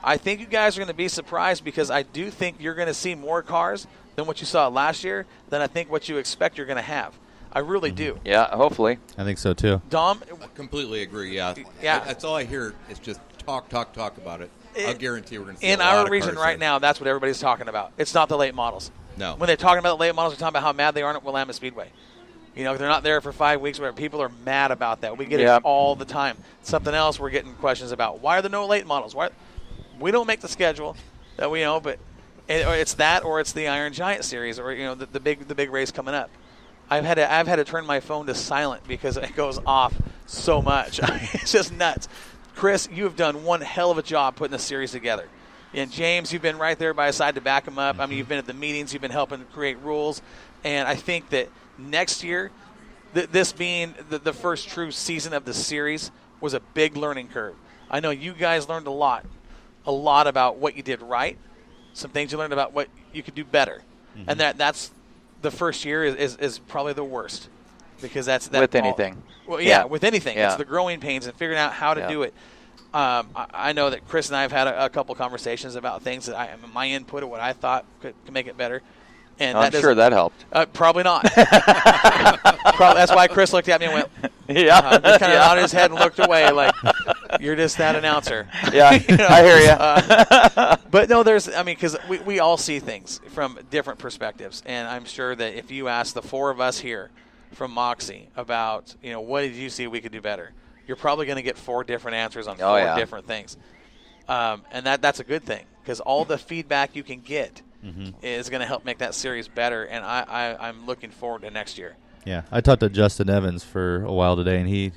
I think you guys are going to be surprised because I do think you're going to see more cars than what you saw last year than I think what you expect you're going to have. I really do. Yeah, hopefully. I think so, too. Dom? I completely agree, yeah. That's all I hear is just talk about it. I'll guarantee we're going to see in a lot our of region cars right there. now, that's what everybody's talking about. It's not the late models. No. When they're talking about the late models, they're talking about how mad they are at Willamette Speedway. You know, they're not there for 5 weeks. Where people are mad about that. We get it all the time. Something else we're getting questions about. Why are there no late models? Why? We don't make the schedule that we know, but it's that or it's the Iron Giant Series or the big race coming up. I've had to turn my phone to silent because it goes off so much. It's just nuts. Chris, you have done one hell of a job putting the series together. And James, you've been right there by his side to back him up. I mean, you've been at the meetings. You've been helping create rules. And I think that next year, this being the first true season of the series, was a big learning curve. I know you guys learned a lot about what you did right, some things you learned about what you could do better. Mm-hmm. And that's the first year is probably the worst because that's with anything. Well, yeah, with anything. Yeah. It's the growing pains and figuring out how to do it. I know that Chris and I have had a couple conversations about things that my input of what I thought could make it better. And I'm sure that helped. Probably not. That's why Chris looked at me and went, just kind of nodded his head and looked away like, you're just that announcer. Yeah, I hear you. But no, because we all see things from different perspectives. And I'm sure that if you ask the four of us here from Moxie about, what did you see we could do better, you're probably going to get 4 different answers on 4 different things. And that's a good thing because all the feedback you can get is going to help make that series better, and I'm looking forward to next year. Yeah, I talked to Justin Evans for a while today, and he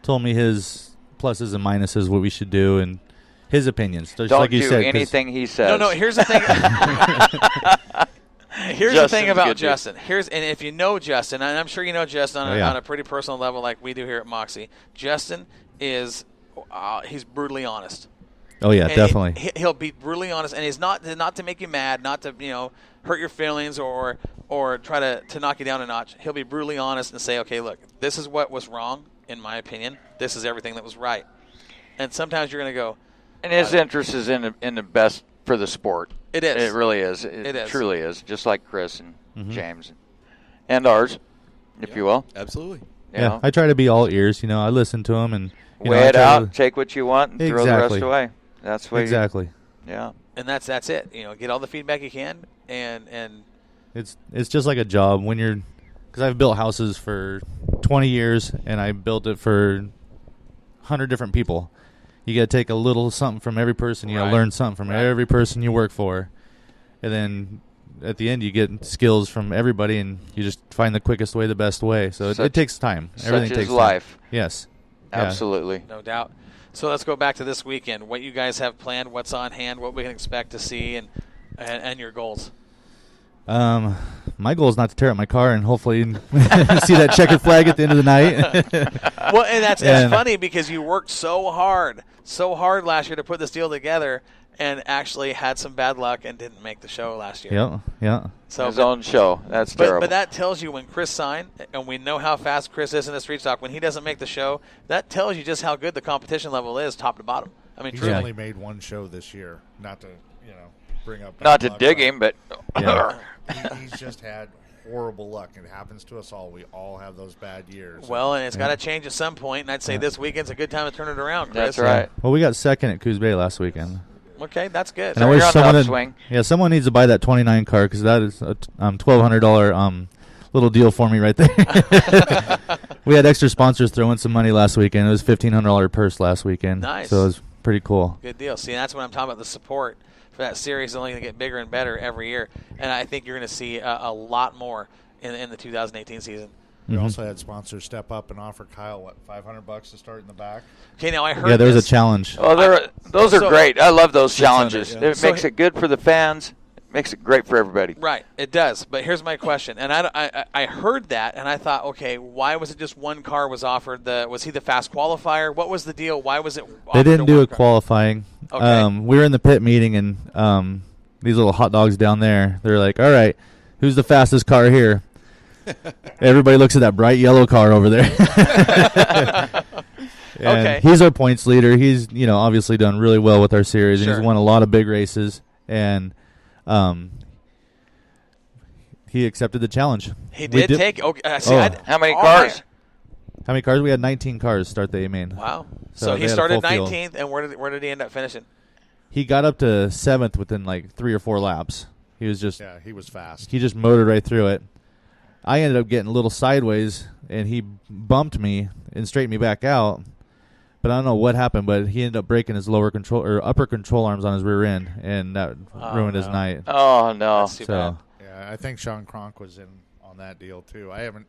told me his pluses and minuses, what we should do, and his opinions. Just Don't like you do said, anything he says. No, here's the thing. Here's the thing about Justin. And if you know Justin, and I'm sure you know Justin on a pretty personal level like we do here at Moxie, Justin is he's brutally honest. Oh, yeah, and definitely. He'll be brutally honest, and he's not to make you mad, not to hurt your feelings or try to knock you down a notch. He'll be brutally honest and say, okay, look, this is what was wrong, in my opinion. This is everything that was right. And sometimes you're going to go. And his interest is in the best for the sport. It is. It really is. It truly is, just like Chris and James and ours, if you will. Absolutely. Yeah, I try to be all ears. I listen to him and weigh it out, take what you want, and throw the rest away. That's what exactly. Yeah. And that's it. Get all the feedback you can, and it's just like a job when you're, because I've built houses for 20 years and I built it for 100 different people. You got to take a little something from every person. You got to learn something from every person you work for, and then at the end you get skills from everybody, and you just find the quickest way, the best way. So it takes time. Everything takes life. Time. Yes. Absolutely. Yeah. No doubt. So let's go back to this weekend. What you guys have planned, what's on hand, what we can expect to see, and your goals. My goal is not to tear up my car and hopefully see that checkered flag at the end of the night. Well, and that's funny because you worked so hard last year to put this deal together and actually had some bad luck and didn't make the show last year. Yeah. So his own show. That's terrible. But that tells you when Chris signed, and we know how fast Chris is in the street stock, when he doesn't make the show, that tells you just how good the competition level is top to bottom. I mean, he's only made one show this year. Not to, bring up. Not to dig him, but he's just had horrible luck. It happens to us all. We all have those bad years. Well, and it's got to change at some point, and I'd say this weekend's a good time to turn it around, Chris. That's right. Well, we got second at Coos Bay last weekend. Okay, that's good. And I wish someone needs to buy that 29 car because that is a $1,200 little deal for me right there. We had extra sponsors throw in some money last weekend. It was $1,500 purse last weekend. Nice. So it was pretty cool. Good deal. See, that's what I'm talking about. The support for that series is only going to get bigger and better every year, and I think you're going to see a lot more in the 2018 season. We also had sponsors step up and offer Kyle, $500 to start in the back? Okay, now I heard there was a challenge. Oh, those are great. I love those challenges. It makes it good for the fans. It makes it great for everybody. Right, it does. But here's my question. And I heard that, and I thought, okay, why was it just one car was offered? Was he the fast qualifier? What was the deal? Why was it offered? They didn't do a qualifying. Okay. We were in the pit meeting, and these little hot dogs down there, they're like, all right, who's the fastest car here? Everybody looks at that bright yellow car over there. Okay. He's our points leader. He's obviously done really well with our series, and Sure. he's won a lot of big races. And he accepted the challenge. He did take. How many cars? How many cars? We had 19 cars start the A main. Wow. So So they he had a started full field. 19th, and where did he end up finishing? He got up to 7th within like 3 or 4 laps. He was just Yeah, he was fast. he just motored right through it. I ended up getting a little sideways, and he bumped me and straightened me back out. But I don't know what happened, but he ended up breaking his upper control arms on his rear end, and that ruined his night. Oh, no. That's too bad. Yeah, I think Sean Cronk was in on that deal too. I haven't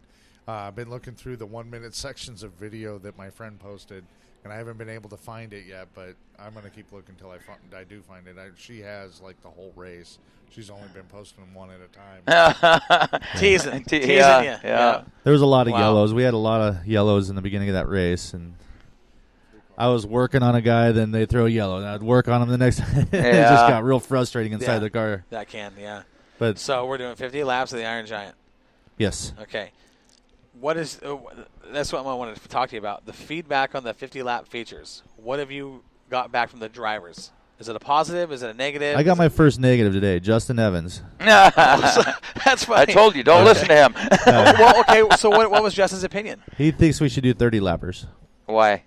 been looking through the 1-minute sections of video that my friend posted, and I haven't been able to find it yet. But I'm going to keep looking until I do find it. She has like the whole race. She's only been posting them one at a time. Teasing you. Yeah. There was a lot of Wow. yellows. We had a lot of yellows in the beginning of that race, and I was working on a guy, then they throw a yellow, and I'd work on him the next time. It just got real frustrating inside the car. That can, yeah. But So we're doing 50 laps of the Iron Giant. yes. Okay. What is that's what I wanted to talk to you about. The feedback on the 50-lap features. What have you got back from the drivers? Is it a positive? Is it a negative? I got my first negative today, Justin Evans. That's funny. I told you, don't listen to him. Well, okay, so what was Justin's opinion? He thinks we should do 30 lappers. Why?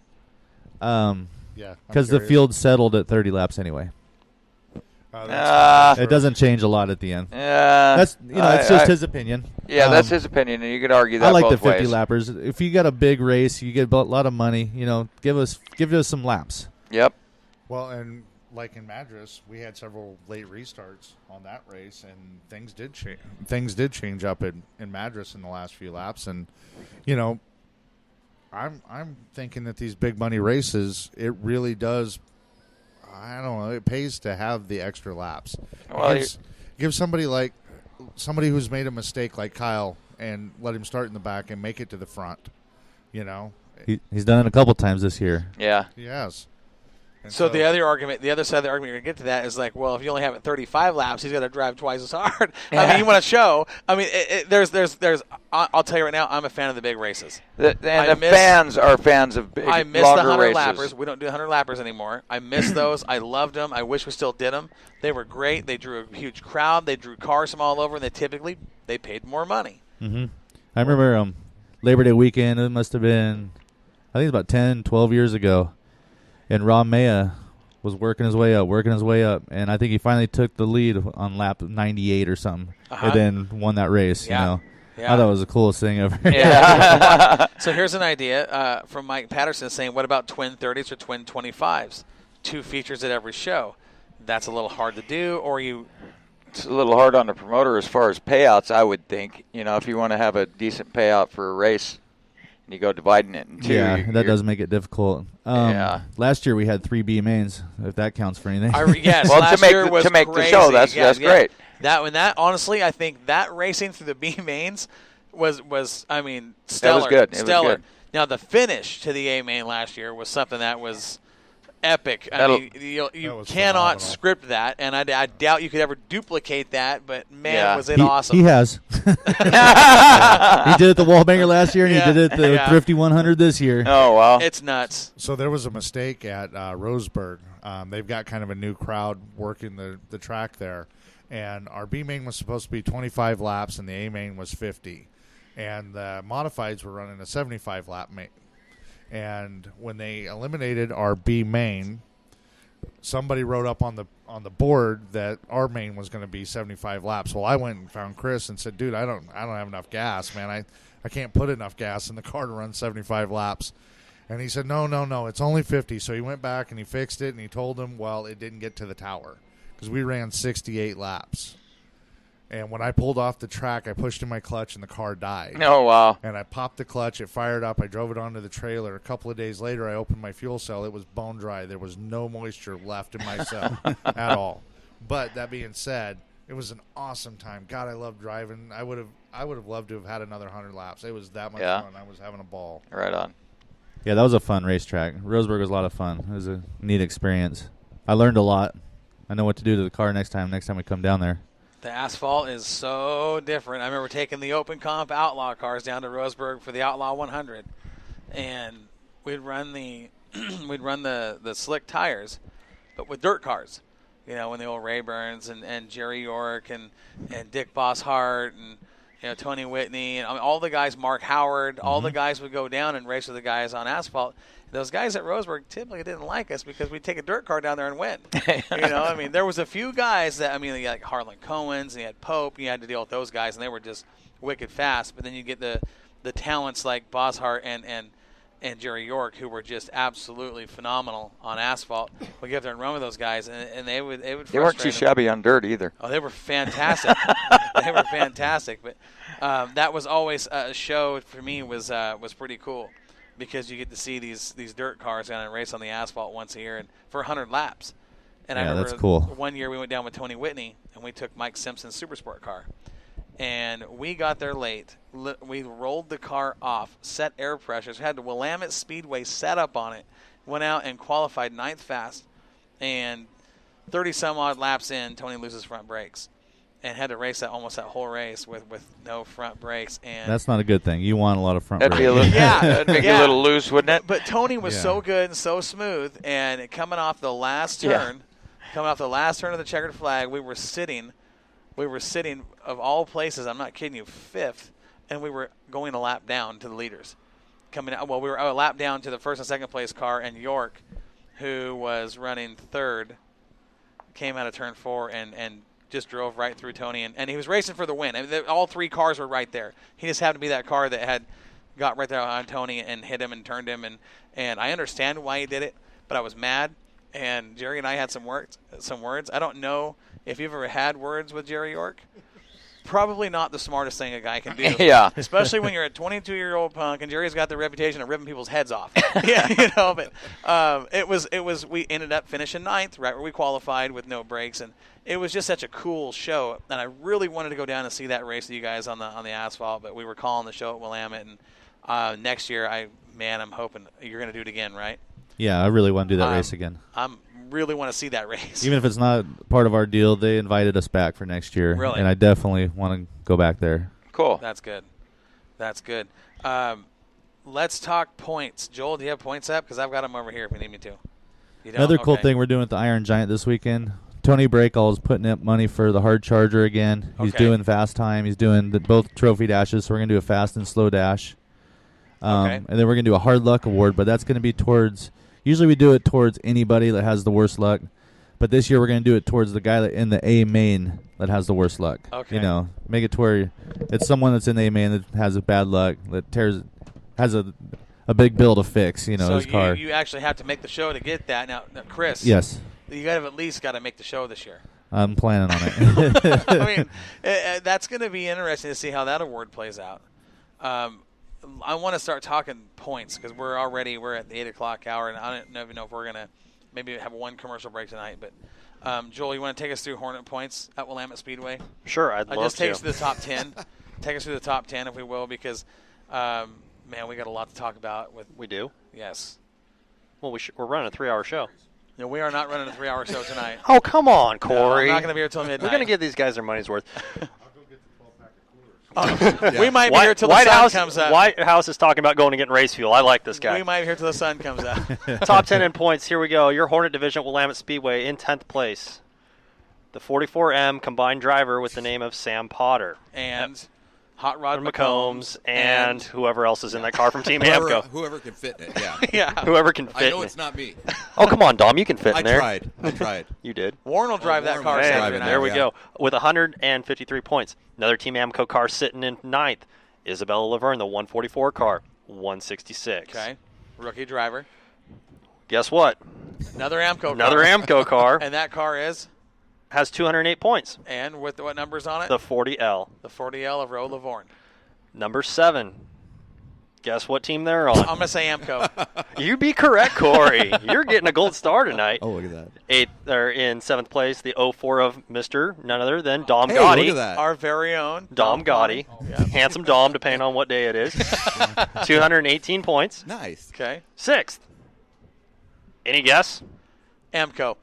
Yeah, Because the field settled at 30 laps anyway. It doesn't change a lot at the end. That's it's just his opinion. Yeah, that's his opinion, and you could argue that I like both the 50 ways. lappers. If you got a big race, you get a lot of money. Give us some laps. Yep. Well, and like in Madras, we had several late restarts on that race, and things did change. Things did change up in Madras in the last few laps, and I'm thinking that these big money races, it really does. I don't know. It pays to have the extra laps. Well, give somebody who's made a mistake like Kyle and let him start in the back and make it to the front. He's done it a couple times this year. Yeah. Yes. And So the other side of the argument you're going to get to that is like, well, if you only have it 35 laps, he's got to drive twice as hard. I mean, you want to show. I mean, there's. I'll tell you right now, I'm a fan of the big races. Fans are fans of big, I miss the longer 100 races. lappers. We don't do 100 lappers anymore. I miss those. I loved them. I wish we still did them. They were great. They drew a huge crowd. They drew cars from all over, and they paid more money. Mm-hmm. I remember Labor Day weekend. It must have been, I think it's about 10, 12 years ago, and Ron Maya was working his way up, and I think he finally took the lead on lap 98 or something, and then won that race. Yeah. I thought it was the coolest thing ever. Yeah. So here's an idea from Mike Patterson saying, what about twin 30s or twin 25s? 2 features at every show. That's a little hard to do, or It's a little hard on the promoter as far as payouts, I would think. If you want to have a decent payout for a race, and you go dividing it in 2. Yeah, that does make it difficult. Last year we had 3 B mains, if that counts for anything. Yes, well, last year was to make crazy. the show, that's great. That honestly, I think that racing through the B mains was stellar. That was good. Stellar. Was good. Now the finish to the A main last year was something that was epic. I mean, you cannot phenomenal. script that, and I doubt you could ever duplicate that. But man, was it awesome! He has. He did it the Wallbanger last year, and he did it the Thrifty 100 this year. Oh wow, it's nuts. So there was a mistake at Roseburg. They've got kind of a new crowd working the track there, and our B main was supposed to be 25 laps, and the A main was 50, and the modifieds were running a 75 lap main. And when they eliminated our B main, somebody wrote up on the board that our main was going to be 75 laps. Well, I went and found Chris and said, "Dude, I don't have enough gas, man. I can't put enough gas in the car to run 75 laps." And he said, "No, it's only 50." So he went back and he fixed it, and he told him, "Well, it didn't get to the tower because we ran 68 laps." And when I pulled off the track, I pushed in my clutch, and the car died. Oh, wow. And I popped the clutch. It fired up. I drove it onto the trailer. A couple of days later, I opened my fuel cell. It was bone dry. There was no moisture left in my cell at all. But that being said, it was an awesome time. God, I love driving. I would have loved to have had another 100 laps. It was that much fun. I was having a ball. Right on. Yeah, that was a fun racetrack. Roseburg was a lot of fun. It was a neat experience. I learned a lot. I know what to do to the car next time we come down there. The asphalt is so different. I remember taking the Open Comp Outlaw cars down to Roseburg for the Outlaw 100. And we'd run the slick tires, but with dirt cars. You know, when the old Rayburns and Jerry York and Dick Bosshart and Tony Whitney and all the guys, Mark Howard, all the guys would go down and race with the guys on asphalt. Those guys at Roseburg typically didn't like us because we'd take a dirt car down there and win. I mean, there was a few guys that, you had like Harlan Cohen's and you had Pope, and you had to deal with those guys, and they were just wicked fast. But then you get the talents like Bosshart and Jerry York, who were just absolutely phenomenal on asphalt. We get up there and run with those guys, and they would. They weren't too shabby on dirt either. Oh, they were fantastic. They were fantastic. But that was always a show for me. Was pretty cool because you get to see these dirt cars kind of race on the asphalt once a year and for 100 laps. And I remember that's cool. One year we went down with Tony Whitney and we took Mike Simpson's Super Sport car. And we got there late. We rolled the car off, set air pressures, had the Willamette Speedway set up on it, went out and qualified 9th fast. And 30-some-odd laps in, Tony loses front brakes and had to race almost that whole race with no front brakes. And that's not a good thing. You want a lot of front that'd brakes. Be a little, that'd make you a little loose, wouldn't it? But Tony was so good and so smooth. And coming off the last turn, of the checkered flag, we were sitting, of all places, I'm not kidding you, 5th, and we were going a lap down to the leaders. We were a lap down to the first and second place car, and York, who was running 3rd, came out of turn 4 and just drove right through Tony, and he was racing for the win. I mean, all 3 cars were right there. He just happened to be that car that had got right there on Tony and hit him and turned him, and I understand why he did it, but I was mad. And Jerry and I had some words. I don't know if you've ever had words with Jerry York. Probably not the smartest thing a guy can do. Yeah. Especially when you're a 22-year-old punk, and Jerry's got the reputation of ripping people's heads off. But we ended up finishing 9th, right where we qualified with no brakes, and it was just such a cool show. And I really wanted to go down and see that race with you guys on the asphalt, but we were calling the show at Willamette, and next year, I'm hoping you're going to do it again, right? Yeah, I really want to do that race again. I really want to see that race. Even if it's not part of our deal, they invited us back for next year. Really? And I definitely want to go back there. Cool. That's good. Let's talk points. Joel, do you have points up? Because I've got them over here if you need me to. You don't? Another cool thing we're doing with the Iron Giant this weekend, Tony Breakall is putting up money for the hard charger again. He's doing fast time. He's doing both trophy dashes, so we're going to do a fast and slow dash. And then we're going to do a hard luck award, but that's going to be towards – usually we do it towards anybody that has the worst luck, but this year we're going to do it towards the guy that in the A main that has the worst luck. Okay. Make it to where it's someone that's in the A main that has a bad luck, that has a big bill to fix, his car. You actually have to make the show to get that. Now Chris. Yes. You got to at least got to make the show this year. I'm planning on it. I mean, that's going to be interesting to see how that award plays out. I want to start talking points because we're at the 8 o'clock hour, and I don't even know if we're going to maybe have one commercial break tonight. But, Joel, you want to take us through Hornet points at Willamette Speedway? Sure, I'd love to. Just take us through the top 10. Take us through the top 10, if we will, because, we got a lot to talk about. We do? Yes. Well, we're running a 3-hour show. No, we are not running a 3-hour show tonight. Oh, come on, Corey. No, I'm not going to be here till midnight. We're going to give these guys their money's worth. We might be here till the sun comes up. White House is talking about going and getting race fuel. I like this guy. We might be here till the sun comes up. Top 10 in points. Here we go. Your Hornet division at Willamette Speedway in 10th place. The 44M combined driver with the name of Sam Potter. And Hot Rod McCombs and whoever else is in that car from Team Amco. Whoever can fit in it, yeah. Yeah. Whoever can fit I know in it's not me. Oh, come on, Dom. You can fit in there. I tried. You did. Warren will drive that car. There we go. With 153 points. Another Team Amco car sitting in 9th. Isabella Laverne, the 144 car, 166. Okay. Rookie driver. Guess what? Another Amco car. And that car has 208 points. And with what numbers on it? The 40L. The 40L of Ro Lavorne. Number 7. Guess what team they're on? I'm going to say Amco. You'd be correct, Corey. You're getting a gold star tonight. Oh, look at that. They're in 7th place, the 04 of Mr. none other than Dom Gotti. Look at that. Our very own Dom Gotti. Yeah. Handsome Dom, depending on what day it is. 218 points. Nice. Okay. 6th. Any guess? Amco.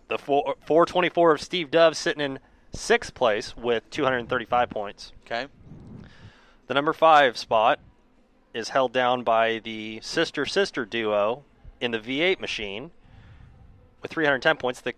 The 424 of Steve Dove sitting in 6th place with 235 points. Okay. The number 5 spot, is held down by the sister duo in the V8 machine with 310 points. The